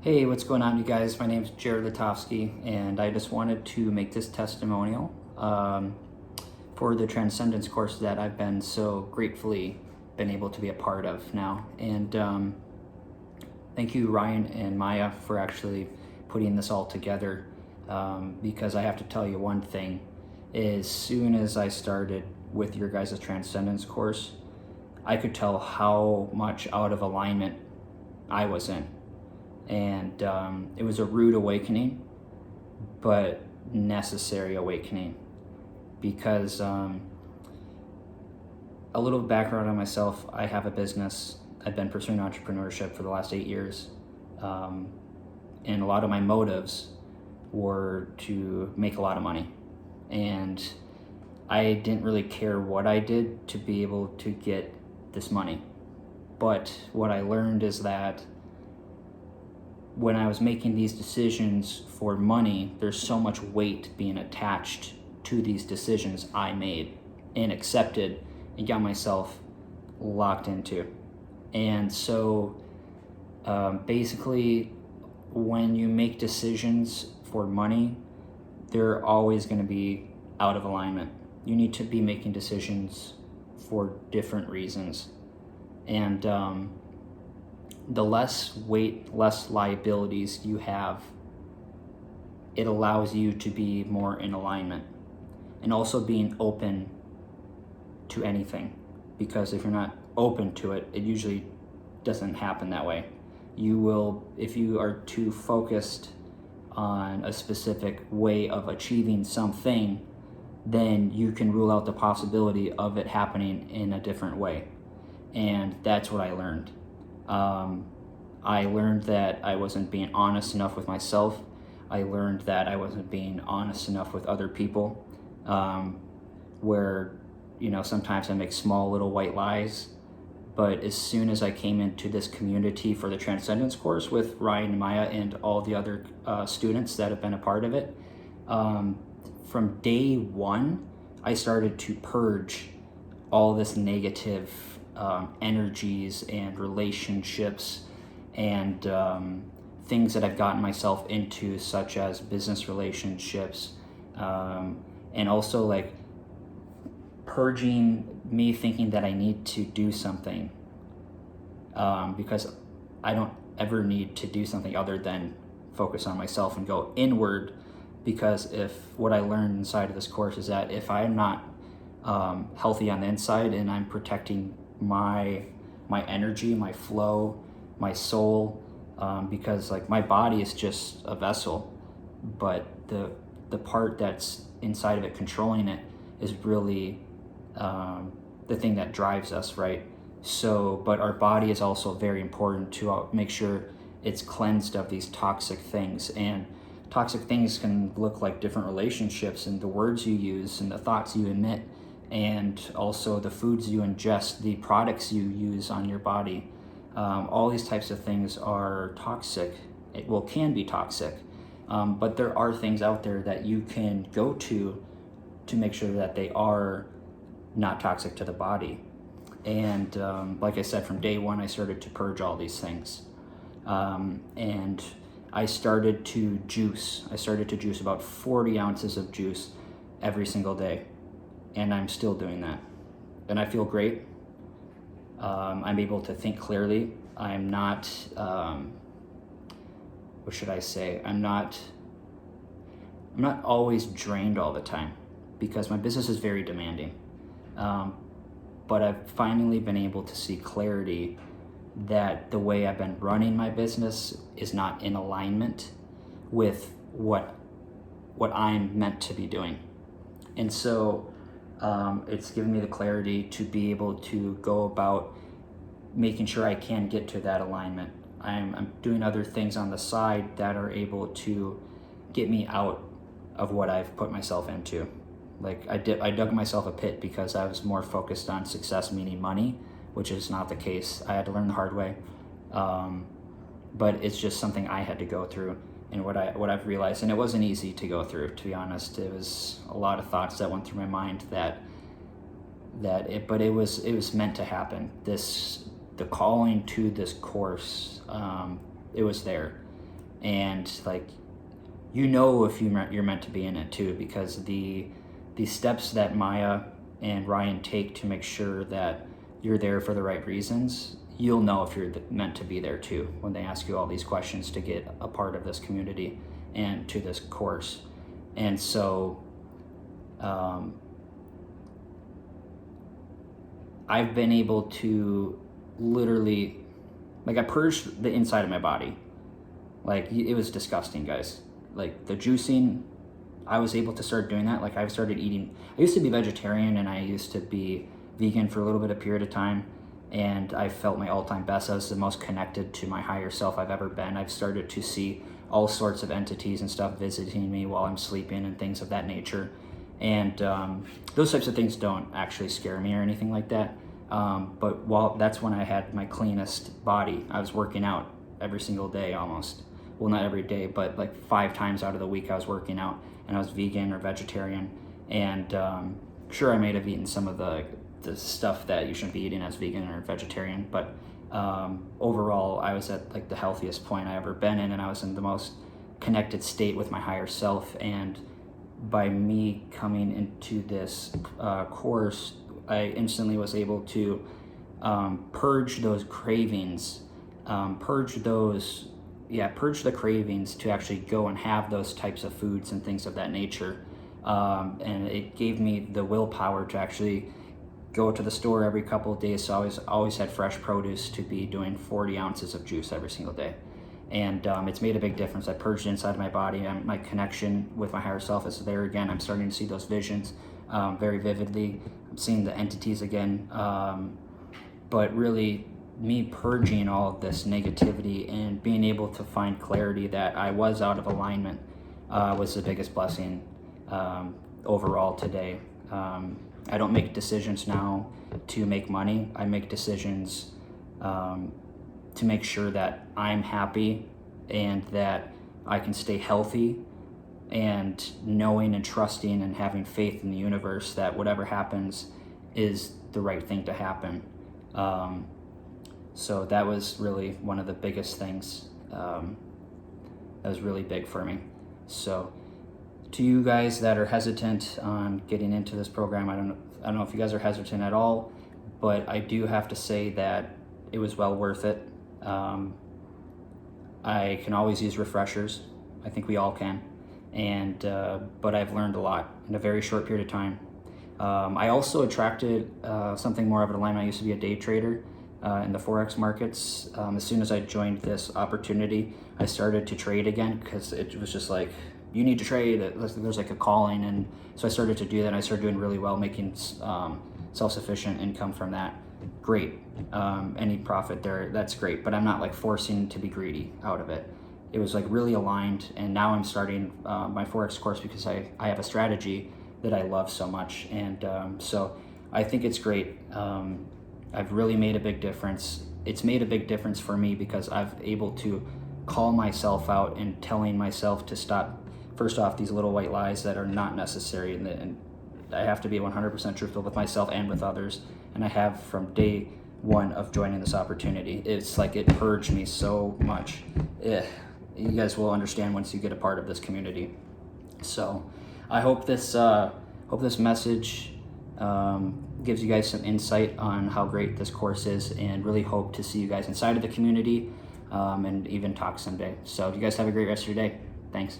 Hey, what's going on, you guys? My name's Jared Litovsky, and I just wanted to make this testimonial for the Transcendence course that I've been so gratefully been able to be a part of now. And thank you, Ryan and Maya, for actually putting this all together, because I have to tell you one thing. As soon as I started with your guys' Transcendence course, I could tell how much out of alignment I was in. And it was a rude awakening, but necessary awakening, because a little background on myself. I have a business. I've been pursuing entrepreneurship for the last 8 years, and a lot of my motives were to make a lot of money, and I didn't really care what I did to be able to get this money. But what I learned is that when I was making these decisions for money, there's so much weight being attached to these decisions I made and accepted and got myself locked into. And so basically, when you make decisions for money, they're always going to be out of alignment. You need to be making decisions for different reasons. And the less weight, less liabilities you have, it allows you to be more in alignment, and also being open to anything, because if you're not open to it, it usually doesn't happen that way. You will, if you are too focused on a specific way of achieving something, then you can rule out the possibility of it happening in a different way. And that's what I learned. I learned that I wasn't being honest enough with myself. I learned that I wasn't being honest enough with other people, where, sometimes I make small little white lies. But as soon as I came into this community for the Transcendence course with Ryan and Maya and all the other students that have been a part of it, from day one, I started to purge all this negative energies and relationships and things that I've gotten myself into, such as business relationships, and also like purging me thinking that I need to do something, because I don't ever need to do something other than focus on myself and go inward. Because if what I learned inside of this course is that if I'm not healthy on the inside and I'm protecting my energy, my flow, my soul, because like my body is just a vessel, but the part that's inside of it controlling it is really the thing that drives us, right? So, but our body is also very important to make sure it's cleansed of these toxic things. And toxic things can look like different relationships and the words you use and the thoughts you emit, and also the foods you ingest, the products you use on your body. All these types of things are toxic. Can be toxic. But there are things out there that you can go to make sure that they are not toxic to the body. And like I said, from day one, I started to purge all these things. And I started to juice. I started to juice about 40 ounces of juice every single day. And I'm still doing that. And I feel great. I'm able to think clearly. I'm not, what should I say? I'm not always drained all the time, because my business is very demanding. But I've finally been able to see clarity that the way I've been running my business is not in alignment with what I'm meant to be doing. And so it's given me the clarity to be able to go about making sure I can get to that alignment. I'm doing other things on the side that are able to get me out of what I've put myself into. Like I dug myself a pit because I was more focused on success, meaning money, which is not the case. I had to learn the hard way. But it's just something I had to go through, and what I've realized, and it wasn't easy to go through, to be honest. It was a lot of thoughts that went through my mind but it was meant to happen. The calling to this course, it was there. and like, you know, if you're meant to be in it too, because the steps that Maya and Ryan take to make sure that you're there for the right reasons, you'll know if you're meant to be there too when they ask you all these questions to get a part of this community and to this course. And so I've been able to literally, like, I purged the inside of my body. Like, it was disgusting, guys. Like, the juicing, I was able to start doing that. Like, I started eating, I used to be vegetarian and I used to be vegan for a little bit of period of time, and I felt my all-time best. I was the most connected to my higher self I've ever been. I've started to see all sorts of entities and stuff visiting me while I'm sleeping and things of that nature. And those types of things don't actually scare me or anything like that. But that's when I had my cleanest body. I was working out every single day almost. Well, not every day, but like 5 times out of the week I was working out, and I was vegan or vegetarian. And sure, I may have eaten some of the stuff that you shouldn't be eating as vegan or vegetarian, but overall I was at like the healthiest point I ever been in, and I was in the most connected state with my higher self. And by me coming into this course, I instantly was able to purge those cravings, purge the cravings to actually go and have those types of foods and things of that nature. And it gave me the willpower to actually go to the store every couple of days. So I always had fresh produce to be doing 40 ounces of juice every single day. And it's made a big difference. I purged inside of my body, and my connection with my higher self is there again. I'm starting to see those visions very vividly. I'm seeing the entities again. But really, me purging all of this negativity and being able to find clarity that I was out of alignment was the biggest blessing overall today. I don't make decisions now to make money. I make decisions to make sure that I'm happy and that I can stay healthy, and knowing and trusting and having faith in the universe that whatever happens is the right thing to happen. So that was really one of the biggest things that was really big for me. So to you guys that are hesitant on getting into this program, I don't know if you guys are hesitant at all, but I do have to say that it was well worth it. I can always use refreshers. I think we all can. And but I've learned a lot in a very short period of time. I also attracted something more of an alignment. I used to be a day trader in the Forex markets. As soon as I joined this opportunity, I started to trade again, because it was just like, you need to trade. There's like a calling. And so I started to do that. And I started doing really well, making self-sufficient income from that. Great. Any profit there, that's great. But I'm not like forcing to be greedy out of it. It was like really aligned. And now I'm starting my Forex course because I have a strategy that I love so much. And so I think it's great. I've really made a big difference. It's made a big difference for me because I've able to call myself out and telling myself to stop, first off, these little white lies that are not necessary. And I have to be 100% truthful with myself and with others. And I have from day one of joining this opportunity. It's like it purged me so much. You guys will understand once you get a part of this community. So I hope this message gives you guys some insight on how great this course is, and really hope to see you guys inside of the community and even talk someday. So you guys have a great rest of your day. Thanks.